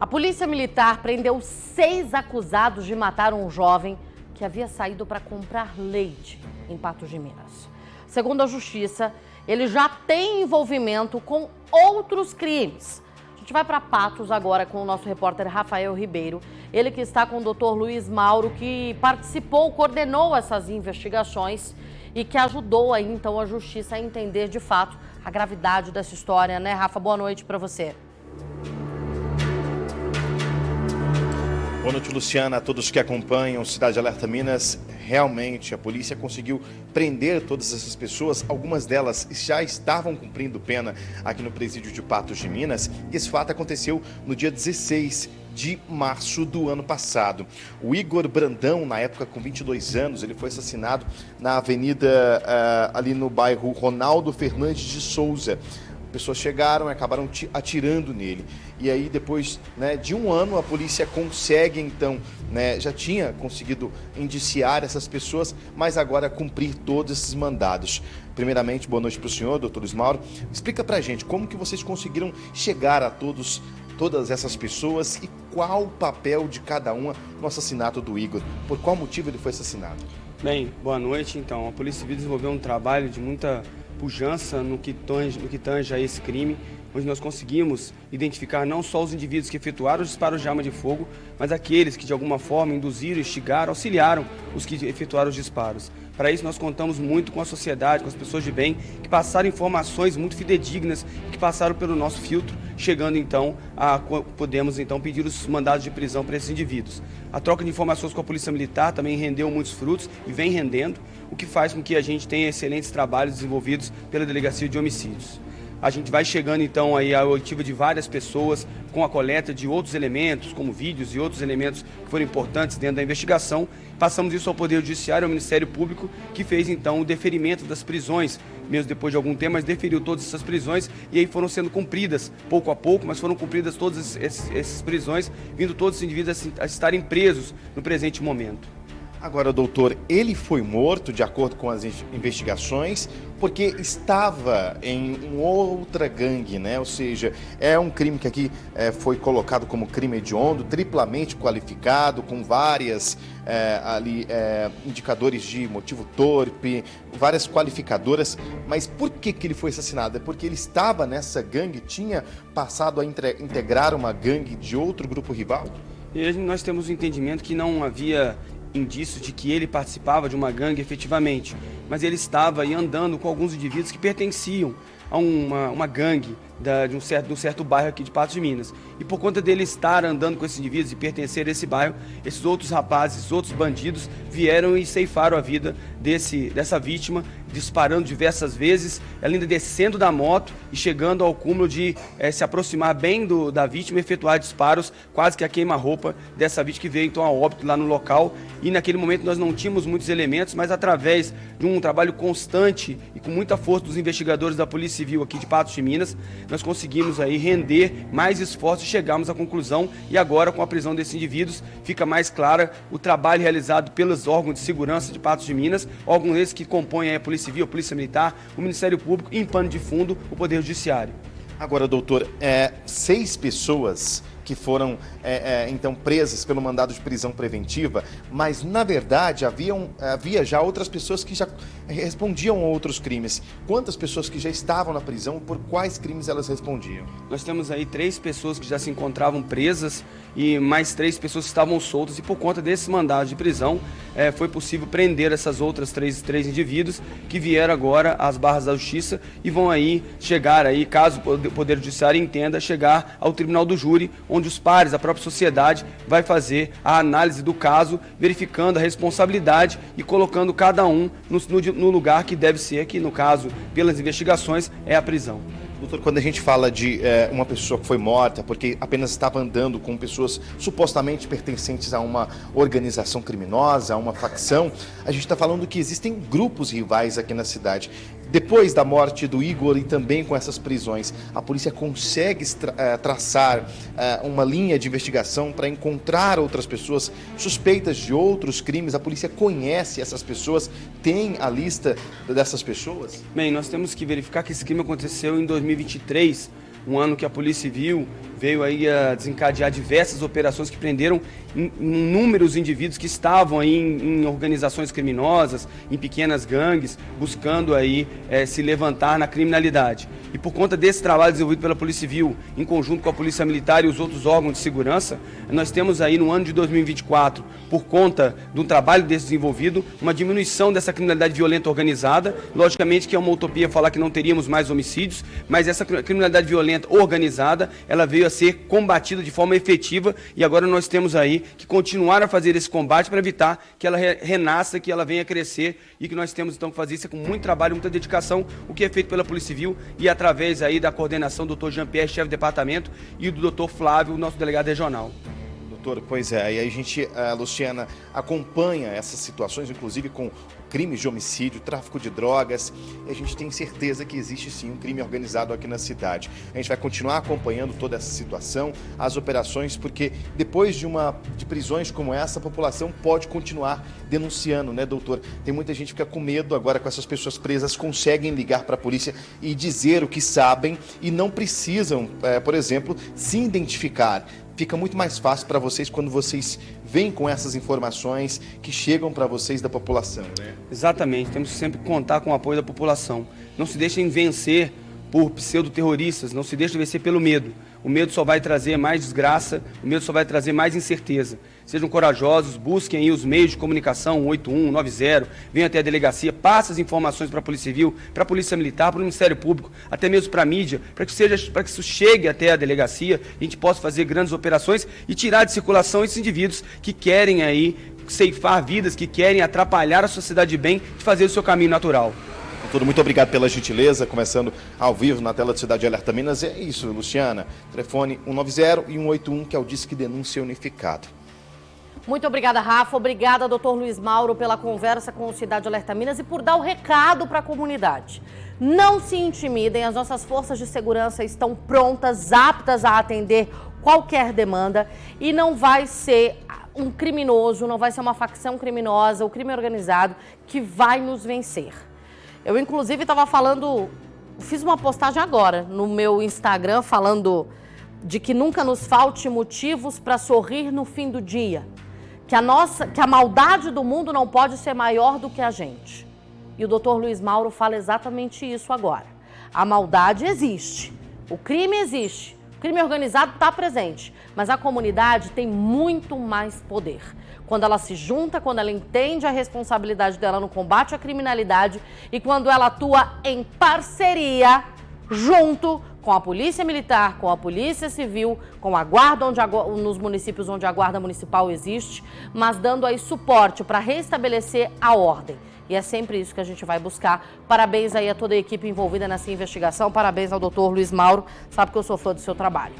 A polícia militar prendeu 6 acusados de matar um jovem que havia saído para comprar leite em Patos de Minas. Segundo a justiça, ele já tem envolvimento com outros crimes. A gente vai para Patos agora com o nosso repórter Rafael Ribeiro. Ele que está com o Dr. Luiz Mauro, que participou, coordenou essas investigações e que ajudou aí, então, a justiça a entender de fato a gravidade dessa história, né, Rafa? Boa noite para você. Boa noite, Luciana, a todos que acompanham Cidade Alerta Minas. Realmente, a polícia conseguiu prender todas essas pessoas. Algumas delas já estavam cumprindo pena aqui no presídio de Patos de Minas. E esse fato aconteceu no dia 16 de março do ano passado. O Igor Brandão, na época com 22 anos, ele foi assassinado na avenida, ali no bairro Ronaldo Fernandes de Souza. Pessoas chegaram e acabaram atirando nele. E aí, depois, né, de um ano, a polícia consegue, então, né, já tinha conseguido indiciar essas pessoas, mas agora cumprir todos esses mandados. Primeiramente, boa noite para o senhor, doutor Luiz Mauro. Explica pra gente como que vocês conseguiram chegar a todas essas pessoas e qual o papel de cada uma no assassinato do Igor. Por qual motivo ele foi assassinado? Bem, boa noite. Então, a Polícia Civil desenvolveu um trabalho de muita pujança no que tange a esse crime, onde nós conseguimos identificar não só os indivíduos que efetuaram os disparos de arma de fogo, mas aqueles que de alguma forma induziram, instigaram, auxiliaram os que efetuaram os disparos. Para isso nós contamos muito com a sociedade, com as pessoas de bem, que passaram informações muito fidedignas, que passaram pelo nosso filtro, chegando então a podemos então pedir os mandados de prisão para esses indivíduos. A troca de informações com a Polícia Militar também rendeu muitos frutos e vem rendendo, o que faz com que a gente tenha excelentes trabalhos desenvolvidos pela Delegacia de Homicídios. A gente vai chegando então aí à oitiva de várias pessoas com a coleta de outros elementos, como vídeos e outros elementos que foram importantes dentro da investigação. Passamos isso ao Poder Judiciário, ao Ministério Público, que fez então o deferimento das prisões, mesmo depois de algum tempo, mas deferiu todas essas prisões e aí foram sendo cumpridas pouco a pouco, mas foram cumpridas todas essas prisões, vindo todos os indivíduos a estarem presos no presente momento. Agora, doutor, ele foi morto, de acordo com as investigações, porque estava em outra gangue, né? Ou seja, é um crime que aqui foi colocado como crime hediondo, triplamente qualificado, com várias indicadores de motivo torpe, várias qualificadoras. Mas por que ele foi assassinado? É porque ele estava nessa gangue, tinha passado a integrar uma gangue de outro grupo rival? E nós temos o entendimento que não havia indício de que ele participava de uma gangue efetivamente, mas ele estava aí andando com alguns indivíduos que pertenciam a uma gangue de um certo bairro aqui de Patos de Minas. E por conta dele estar andando com esses indivíduos e pertencer a esse bairro, esses outros rapazes, outros bandidos vieram e ceifaram a vida dessa vítima, disparando diversas vezes, ela ainda descendo da moto e chegando ao cúmulo de se aproximar bem da vítima e efetuar disparos, quase que a queima-roupa dessa vítima, que veio então a óbito lá no local. E naquele momento nós não tínhamos muitos elementos, mas através de um trabalho constante e com muita força dos investigadores da Polícia Civil aqui de Patos de Minas, nós conseguimos aí render mais esforços e chegamos à conclusão, e agora com a prisão desses indivíduos fica mais clara o trabalho realizado pelos órgãos de segurança de Patos de Minas, órgãos esses que compõem a Polícia Civil, a Polícia Militar, o Ministério Público e, em pano de fundo, o Poder Judiciário. Agora, doutor, 6 pessoas que foram então presas pelo mandado de prisão preventiva, mas na verdade havia já outras pessoas que já respondiam a outros crimes. Quantas pessoas que já estavam na prisão, por quais crimes elas respondiam? Nós temos aí 3 pessoas que já se encontravam presas e mais 3 pessoas que estavam soltas, e por conta desse mandado de prisão foi possível prender essas outras três indivíduos que vieram agora às barras da justiça e vão aí chegar aí, caso o Poder Judiciário entenda, chegar ao Tribunal do Júri, onde os pares, a própria sociedade, vai fazer a análise do caso, verificando a responsabilidade e colocando cada um no lugar que deve ser, que no caso, pelas investigações, é a prisão. Doutor, quando a gente fala de uma pessoa que foi morta porque apenas estava andando com pessoas supostamente pertencentes a uma organização criminosa, a uma facção, a gente está falando que existem grupos rivais aqui na cidade. Depois da morte do Igor e também com essas prisões, a polícia consegue traçar uma linha de investigação para encontrar outras pessoas suspeitas de outros crimes? A polícia conhece essas pessoas? Tem a lista dessas pessoas? Bem, nós temos que verificar que esse crime aconteceu em 2023, um ano que a Polícia Civil veio aí a desencadear diversas operações que prenderam inúmeros indivíduos que estavam aí em organizações criminosas, em pequenas gangues, buscando aí se levantar na criminalidade. E por conta desse trabalho desenvolvido pela Polícia Civil, em conjunto com a Polícia Militar e os outros órgãos de segurança, nós temos aí no ano de 2024, por conta de um trabalho desse desenvolvido, uma diminuição dessa criminalidade violenta organizada. Logicamente que é uma utopia falar que não teríamos mais homicídios, mas essa criminalidade violenta organizada, ela veio a ser combatida de forma efetiva e agora nós temos aí que continuar a fazer esse combate para evitar que ela renasça, que ela venha a crescer e que nós temos então que fazer isso com muito trabalho, muita dedicação, o que é feito pela Polícia Civil e através aí da coordenação do Dr. Jean-Pierre, chefe de departamento, e do Dr. Flávio, nosso delegado regional. Doutor, pois é, e aí a gente, Luciana, acompanha essas situações, inclusive com crimes de homicídio, tráfico de drogas, e a gente tem certeza que existe sim um crime organizado aqui na cidade. A gente vai continuar acompanhando toda essa situação, as operações, porque depois de prisões como essa, a população pode continuar denunciando, né, doutor? Tem muita gente que fica com medo agora com essas pessoas presas, conseguem ligar para a polícia e dizer o que sabem e não precisam, por exemplo, se identificar. Fica muito mais fácil para vocês quando vocês vêm com essas informações que chegam para vocês da população, né? Exatamente, temos que sempre contar com o apoio da população. Não se deixem vencer por pseudo-terroristas, não se deixem vencer pelo medo. O medo só vai trazer mais desgraça, o medo só vai trazer mais incerteza. Sejam corajosos, busquem aí os meios de comunicação, 181, 90, venham até a delegacia, passem as informações para a Polícia Civil, para a Polícia Militar, para o Ministério Público, até mesmo para a mídia, para que isso chegue até a delegacia, a gente possa fazer grandes operações e tirar de circulação esses indivíduos que querem aí ceifar vidas, que querem atrapalhar a sociedade de bem de fazer o seu caminho natural. Doutor, muito obrigado pela gentileza, começando ao vivo na tela do Cidade Alerta Minas. É isso, Luciana. Telefone 190 e 181, que é o Disque Denúncia Unificado. Muito obrigada, Rafa. Obrigada, doutor Luiz Mauro, pela conversa com o Cidade Alerta Minas e por dar o recado para a comunidade. Não se intimidem, as nossas forças de segurança estão prontas, aptas a atender qualquer demanda e não vai ser um criminoso, não vai ser uma facção criminosa, o crime organizado que vai nos vencer. Eu, inclusive, fiz uma postagem agora no meu Instagram falando de que nunca nos falte motivos para sorrir no fim do dia. Que a maldade do mundo não pode ser maior do que a gente. E o doutor Luiz Mauro fala exatamente isso agora. A maldade existe, o crime existe, o crime organizado está presente, mas a comunidade tem muito mais poder. Quando ela se junta, quando ela entende a responsabilidade dela no combate à criminalidade e quando ela atua em parceria, junto com a Polícia Militar, com a Polícia Civil, com a Guarda, nos municípios onde a Guarda Municipal existe, mas dando aí suporte para restabelecer a ordem. E é sempre isso que a gente vai buscar. Parabéns aí a toda a equipe envolvida nessa investigação, parabéns ao doutor Luiz Mauro, sabe que eu sou fã do seu trabalho.